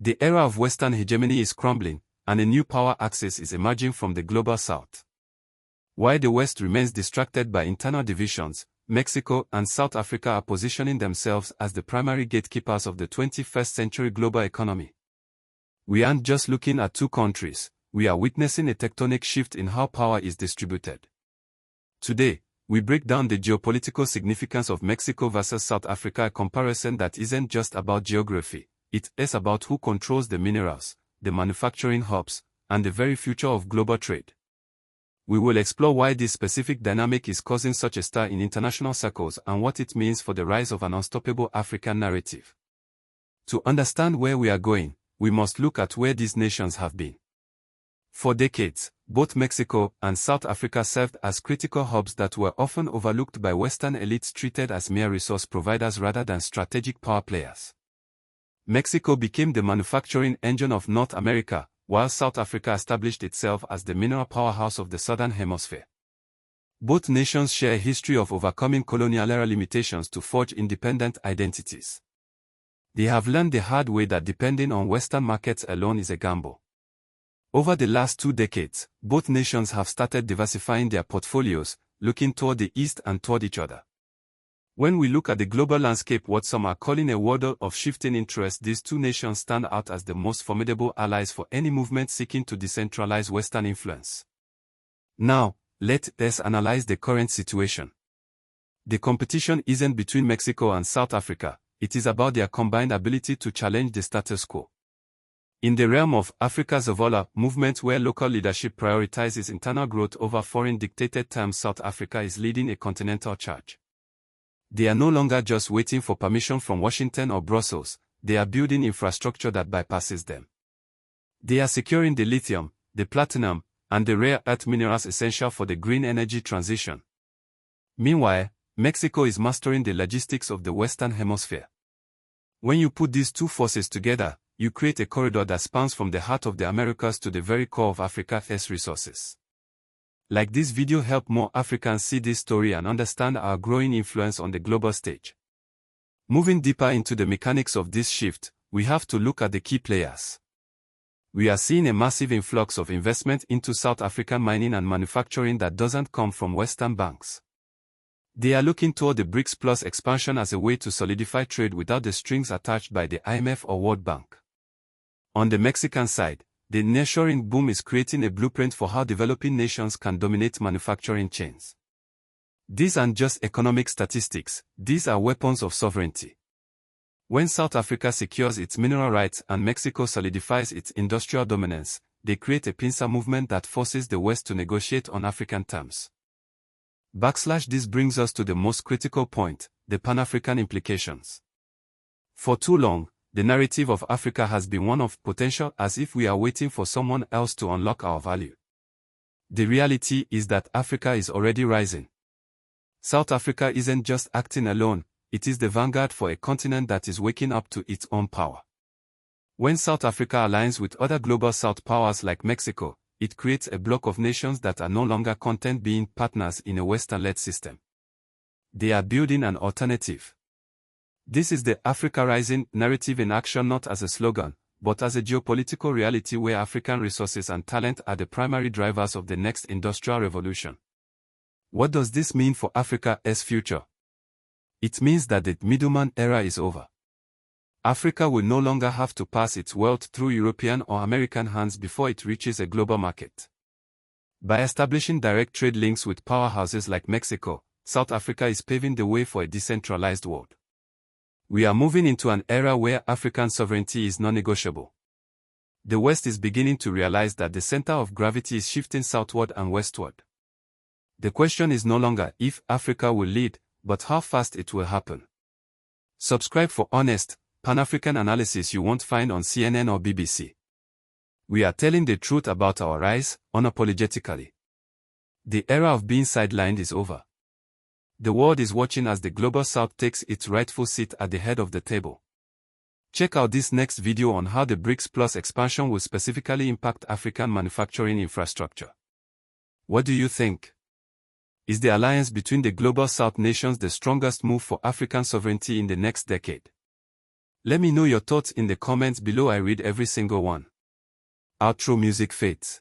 The era of Western hegemony is crumbling, and a new power axis is emerging from the global south. While the West remains distracted by internal divisions, Mexico and South Africa are positioning themselves as the primary gatekeepers of the 21st century global economy. We aren't just looking at two countries, we are witnessing a tectonic shift in how power is distributed. Today, we break down the geopolitical significance of Mexico versus South Africa, a comparison that isn't just about geography, it is about who controls the minerals, the manufacturing hubs, and the very future of global trade. We will explore why this specific dynamic is causing such a stir in international circles and what it means for the rise of an unstoppable African narrative. To understand where we are going, we must look at where these nations have been. For decades, both Mexico and South Africa served as critical hubs that were often overlooked by Western elites, treated as mere resource providers rather than strategic power players. Mexico became the manufacturing engine of North America, while South Africa established itself as the mineral powerhouse of the Southern Hemisphere. Both nations share a history of overcoming colonial-era limitations to forge independent identities. They have learned the hard way that depending on Western markets alone is a gamble. Over the last 2 decades, both nations have started diversifying their portfolios, looking toward the East and toward each other. When we look at the global landscape, what some are calling a world of shifting interests, these two nations stand out as the most formidable allies for any movement seeking to decentralize Western influence. Now, let us analyze the current situation. The competition isn't between Mexico and South Africa, it is about their combined ability to challenge the status quo. In the realm of Africa's Zavala movement, where local leadership prioritizes internal growth over foreign-dictated terms, South Africa is leading a continental charge. They are no longer just waiting for permission from Washington or Brussels, they are building infrastructure that bypasses them. They are securing the lithium, the platinum, and the rare earth minerals essential for the green energy transition. Meanwhile, Mexico is mastering the logistics of the Western Hemisphere. When you put these two forces together, you create a corridor that spans from the heart of the Americas to the very core of Africa's resources. Like this video help more Africans see this story and understand our growing influence on the global stage. Moving deeper into the mechanics of this shift, we have to look at the key players. We are seeing a massive influx of investment into South African mining and manufacturing that doesn't come from Western banks. They are looking toward the BRICS Plus expansion as a way to solidify trade without the strings attached by the IMF or World Bank. On the Mexican side, the nearshoring boom is creating a blueprint for how developing nations can dominate manufacturing chains. These aren't just economic statistics, these are weapons of sovereignty. When South Africa secures its mineral rights and Mexico solidifies its industrial dominance, they create a pincer movement that forces the West to negotiate on African terms. This brings us to the most critical point, the Pan-African implications. For too long, the narrative of Africa has been one of potential, as if we are waiting for someone else to unlock our value. The reality is that Africa is already rising. South Africa isn't just acting alone, it is the vanguard for a continent that is waking up to its own power. When South Africa aligns with other global South powers like Mexico, it creates a bloc of nations that are no longer content being partners in a Western-led system. They are building an alternative. This is the Africa Rising narrative in action, not as a slogan, but as a geopolitical reality where African resources and talent are the primary drivers of the next industrial revolution. What does this mean for Africa's future? It means that the middleman era is over. Africa will no longer have to pass its wealth through European or American hands before it reaches a global market. By establishing direct trade links with powerhouses like Mexico, South Africa is paving the way for a decentralized world. We are moving into an era where African sovereignty is non-negotiable. The West is beginning to realize that the center of gravity is shifting southward and westward. The question is no longer if Africa will lead, but how fast it will happen. Subscribe for honest, Pan-African analysis you won't find on CNN or BBC. We are telling the truth about our rise, unapologetically. The era of being sidelined is over. The world is watching as the Global South takes its rightful seat at the head of the table. Check out this next video on how the BRICS Plus expansion will specifically impact African manufacturing infrastructure. What do you think? Is the alliance between the Global South nations the strongest move for African sovereignty in the next decade? Let me know your thoughts in the comments below. I read every single one. Outro music fades.